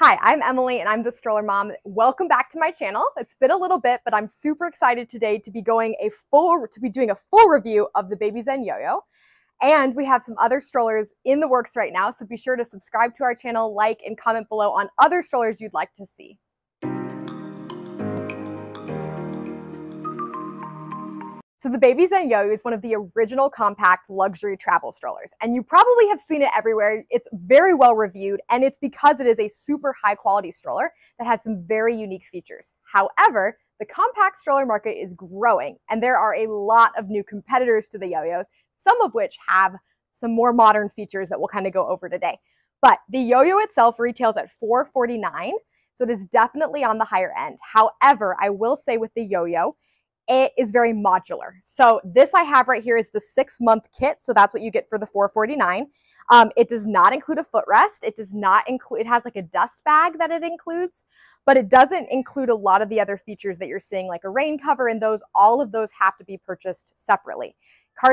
Hi, I'm Emily and I'm the Stroller Mom. Welcome back to my channel. It's been a little bit, but I'm super excited today to be doing a full review of the Babyzen Yoyo. And we have some other strollers in the works right now, so be sure to subscribe to our channel, like, and comment below on other strollers you'd like to see. So the Babyzen Yoyo is one of the original compact luxury travel strollers, and you probably have seen it everywhere. It's very well reviewed, and it's because it is a super high quality stroller that has some very unique features. However, the compact stroller market is growing, and there are a lot of new competitors to the Yoyos, some of which have some more modern features that we'll kind of go over today. But the Yoyo itself retails at $449, so it is definitely on the higher end. However, I will say with the Yoyo, it is very modular. So this I have right here is the 6-month kit. So that's what you get for the $449. It does not include a footrest. It does not include, it has like a dust bag that it includes, but it doesn't include a lot of the other features that you're seeing, like a rain cover, and all of those have to be purchased separately.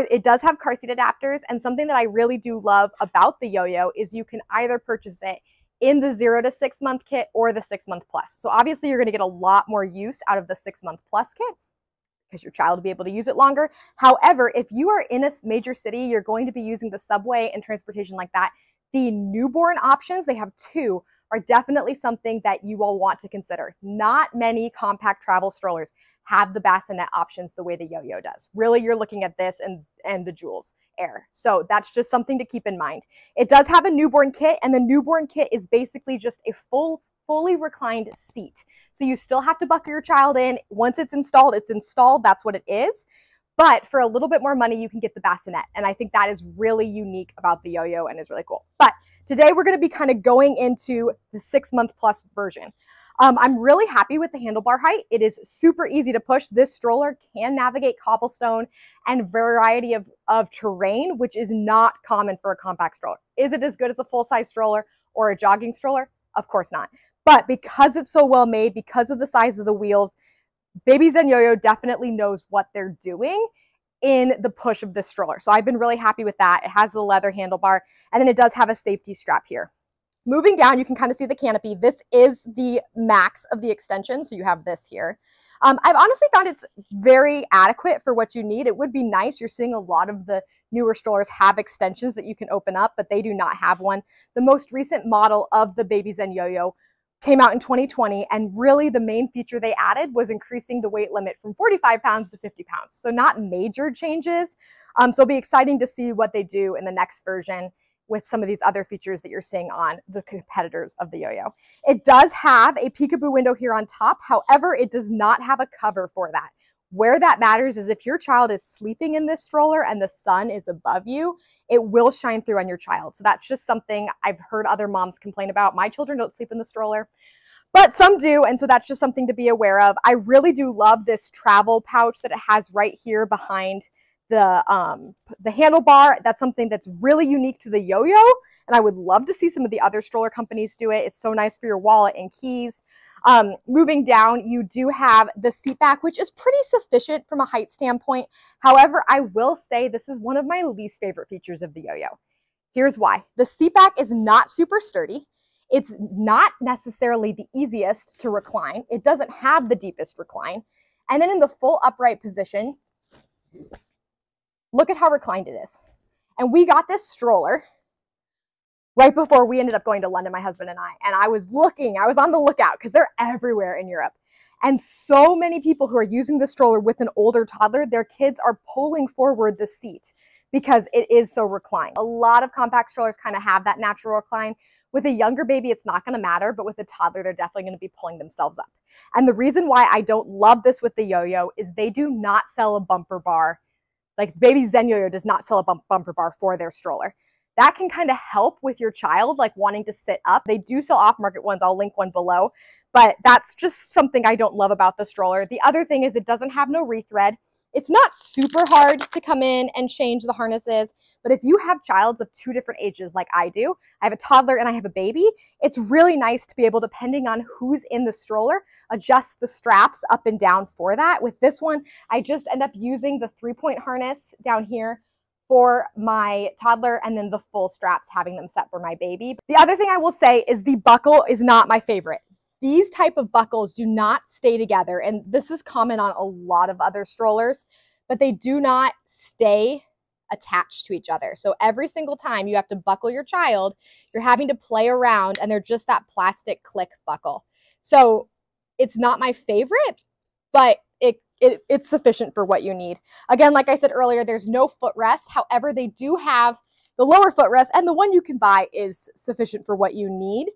It does have car seat adapters, and something that I really do love about the Yoyo is you can either purchase it in the 0 to 6 month kit or the 6-month plus. So obviously you're going to get a lot more use out of the 6-month plus kit, because your child will be able to use it longer. However, if you are in a major city, you're going to be using the subway and transportation like that. The newborn options, they have 2, are definitely something that you will want to consider. Not many compact travel strollers have the bassinet options the way the Yoyo does. Really, you're looking at this and the Jules Air. So that's just something to keep in mind. It does have a newborn kit, and the newborn kit is basically just a fully reclined seat. So you still have to buckle your child in. Once it's installed, it's installed. That's what it is. But for a little bit more money, you can get the bassinet. And I think that is really unique about the Yoyo and is really cool. But today we're going to be kind of going into the 6-month plus version. I'm really happy with the handlebar height. It is super easy to push. This stroller can navigate cobblestone and a variety of terrain, which is not common for a compact stroller. Is it as good as a full-size stroller or a jogging stroller? Of course not. But because it's so well made, because of the size of the wheels, Babyzen Yoyo definitely knows what they're doing in the push of this stroller. So I've been really happy with that. It has the leather handlebar, and then it does have a safety strap here. Moving down, you can kind of see the canopy. This is the max of the extension, so you have this here. I've honestly found it's very adequate for what you need. It would be nice. You're seeing a lot of the newer strollers have extensions that you can open up, but they do not have one. The most recent model of the Babyzen Yoyo came out in 2020, and really the main feature they added was increasing the weight limit from 45 pounds to 50 pounds. So not major changes. So it'll be exciting to see what they do in the next version with some of these other features that you're seeing on the competitors of the Yoyo. It does have a peekaboo window here on top. However, it does not have a cover for that. Where that matters is if your child is sleeping in this stroller and the sun is above you, it will shine through on your child. So that's just something I've heard other moms complain about. My children don't sleep in the stroller, but some do, and so that's just something to be aware of. I really do love this travel pouch that it has right here behind the handlebar. That's something that's really unique to the Yoyo, and I would love to see some of the other stroller companies do it. It's so nice for your wallet and keys. Moving down, you do have the seat back, which is pretty sufficient from a height standpoint. However, I will say this is one of my least favorite features of the Yoyo. Here's why. The seat back is not super sturdy. It's not necessarily the easiest to recline. It doesn't have the deepest recline. And then in the full upright position, look at how reclined it is. And we got this stroller right before we ended up going to London, my husband and I was on the lookout because they're everywhere in Europe. And so many people who are using the stroller with an older toddler, their kids are pulling forward the seat because it is so reclined. A lot of compact strollers kind of have that natural recline. With a younger baby, it's not going to matter, but with a toddler, they're definitely going to be pulling themselves up. And the reason why I don't love this with the Yoyo is they do not sell a bumper bar. Like Babyzen Yoyo does not sell a bumper bar for their stroller. That can kind of help with your child, like wanting to sit up. They do sell off-market ones. I'll link one below. But that's just something I don't love about the stroller. The other thing is it doesn't have no rethread. It's not super hard to come in and change the harnesses. But if you have childs of 2 different ages like I do, I have a toddler and I have a baby, it's really nice to be able, depending on who's in the stroller, adjust the straps up and down for that. With this one, I just end up using the 3-point harness down here for my toddler, and then the full straps, having them set for my baby. The other thing I will say is the buckle is not my favorite. These type of buckles do not stay together, and this is common on a lot of other strollers, but they do not stay attached to each other. So every single time you have to buckle your child, you're having to play around, and they're just that plastic click buckle. So it's not my favorite, but it's sufficient for what you need. Again, like I said earlier, there's no footrest. However, they do have the lower footrest, and the one you can buy is sufficient for what you need.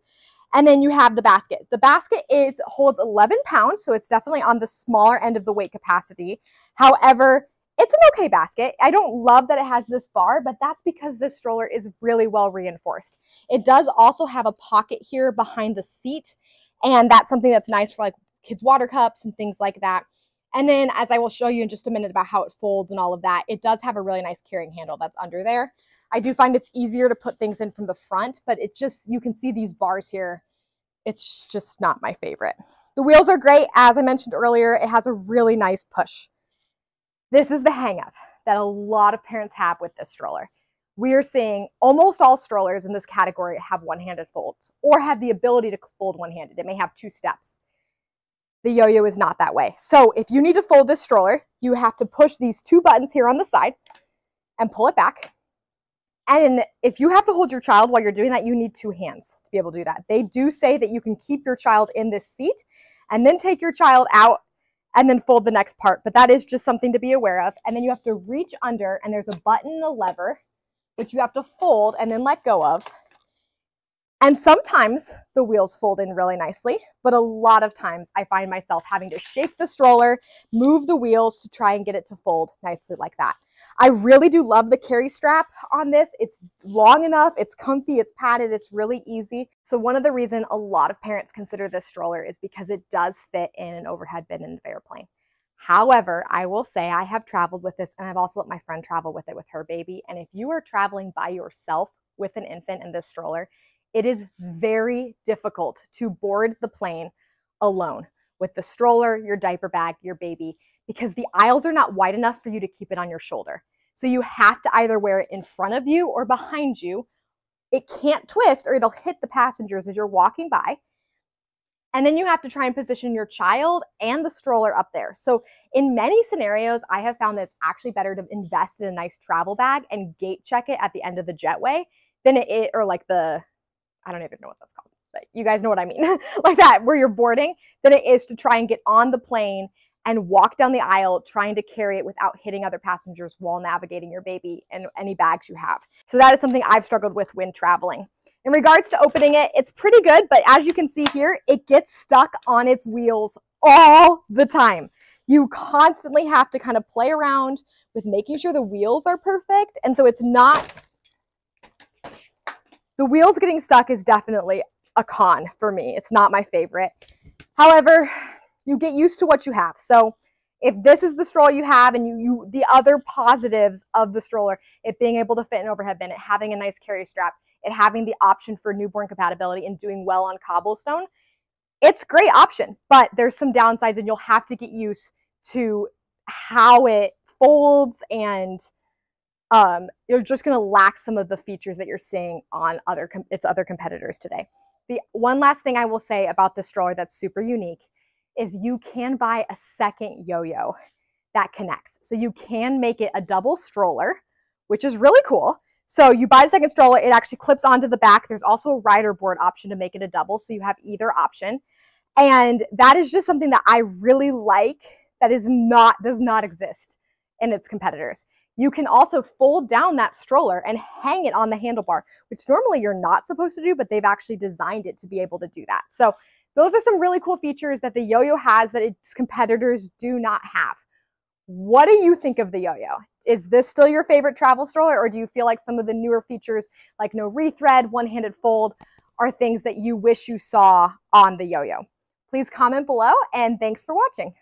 And then you have the basket. The basket holds 11 pounds, so it's definitely on the smaller end of the weight capacity. However, it's an okay basket. I don't love that it has this bar, but that's because this stroller is really well reinforced. It does also have a pocket here behind the seat, and that's something that's nice for like kids' water cups and things like that. And then, as I will show you in just a minute about how it folds and all of that, it does have a really nice carrying handle that's under there. I do find it's easier to put things in from the front, but you can see these bars here. It's just not my favorite. The wheels are great. As I mentioned earlier, it has a really nice push. This is the hang up that a lot of parents have with this stroller. We are seeing almost all strollers in this category have one-handed folds or have the ability to fold one-handed. It may have 2 steps. The Yoyo is not that way. So if you need to fold this stroller, you have to push these 2 buttons here on the side and pull it back. And if you have to hold your child while you're doing that, you need 2 hands to be able to do that. They do say that you can keep your child in this seat and then take your child out and then fold the next part. But that is just something to be aware of. And then you have to reach under, and there's a button and a lever, which you have to fold and then let go of. And sometimes the wheels fold in really nicely, but a lot of times I find myself having to shake the stroller, move the wheels to try and get it to fold nicely like that. I really do love the carry strap on this. It's long enough, it's comfy, it's padded, it's really easy. So one of the reasons a lot of parents consider this stroller is because it does fit in an overhead bin in an airplane. However, I will say I have traveled with this, and I've also let my friend travel with it with her baby. And if you are traveling by yourself with an infant in this stroller, it is very difficult to board the plane alone with the stroller, your diaper bag, your baby, because the aisles are not wide enough for you to keep it on your shoulder. So you have to either wear it in front of you or behind you. It can't twist or it'll hit the passengers as you're walking by. And then you have to try and position your child and the stroller up there. So in many scenarios, I have found that it's actually better to invest in a nice travel bag and gate check it at the end of the jetway than or like I don't even know what that's called, but you guys know what I mean, like that, where you're boarding, than it is to try and get on the plane and walk down the aisle trying to carry it without hitting other passengers while navigating your baby and any bags you have. So that is something I've struggled with when traveling. In regards to opening it, it's pretty good, but as you can see here, it gets stuck on its wheels all the time. You constantly have to kind of play around with making sure the wheels are perfect, and so it's not... The wheels getting stuck is definitely a con for me. It's not my favorite. However, you get used to what you have. So if this is the stroller you have, and the other positives of the stroller, it being able to fit an overhead bin, it having a nice carry strap, it having the option for newborn compatibility and doing well on cobblestone, it's a great option. But there's some downsides, and you'll have to get used to how it folds, and you're just going to lack some of the features that you're seeing on its other competitors today. The one last thing I will say about this stroller that's super unique is you can buy a second Yoyo that connects. So you can make it a double stroller, which is really cool. So you buy the second stroller, it actually clips onto the back. There's also a rider board option to make it a double, so you have either option. And that is just something that I really like that does not exist in its competitors. You can also fold down that stroller and hang it on the handlebar, which normally you're not supposed to do, but they've actually designed it to be able to do that. So those are some really cool features that the Yoyo has that its competitors do not have. What do you think of the Yoyo? Is this still your favorite travel stroller, or do you feel like some of the newer features like no rethread, one-handed fold are things that you wish you saw on the Yoyo? Please comment below, and thanks for watching.